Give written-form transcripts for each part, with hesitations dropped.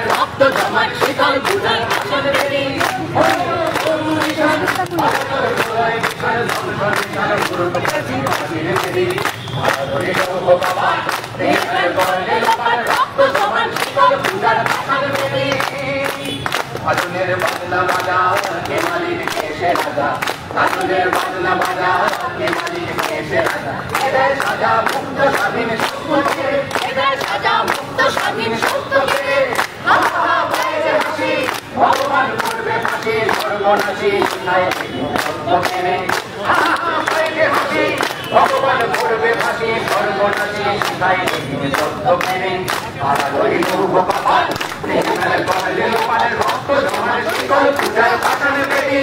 রক্ত জমাট শীতল বুঝার আসন বেরি আগুনের বাজনা বাজা কে মালিক এসে রাজা আগুনের বাজনা বাজা কে মালিক এসে রাজা এদের সাজা মুক্ত স্বাধীন সত্যকে এদের সাজা মুক্ত স্বাধীন সত্যকে ভগবান করবে ফাঁসি সর্বনাশী সত্যকে হাসি ভগবান করবে ফাঁসি সর্বনাশী সত্যকে তারা রইল কপাল রক্ত জমার শীতল পূজার পাঠান বেরি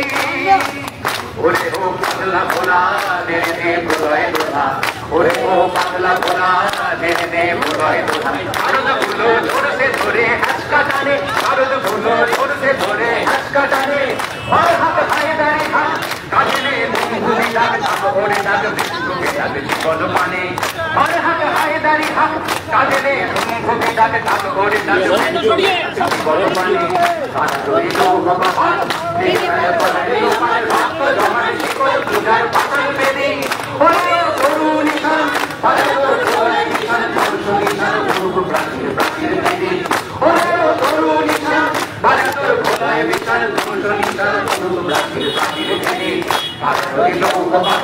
ওরে ও পাগলা ভোলা মেরে দে প্রলয় দোলা ওরে ও পাগলা ভোলা মেরে দে প্রলয় দোলা ভারত ভুলো ধরছে ধরে হাসকা টানে ভারত ভুলো ধরছে ধরে হাসকা টানে আর হাত ভাই দাঁড়ি হাত কাজে ভূমি ডাক তাপ ভরে ডাক বিষ্ণুকে ডাক জীবন মানে আর হাত ভাই দাঁড়ি হাত কাজে ভূমি ডাক তাপ ভরে ডাক জীবন মানে তারা রইল ভগবান রক্ত জমার শীতল পূজার পাঠান বেরি ওরে তরুণ নিশান প্রাচীর প্রাচীর বেরি ওরে তরুণ নিশান ভারতের ভোলায় বিশাল তরুণ নিশান প্রাচীর প্রাচীর বেরি তারা রইল ভগবান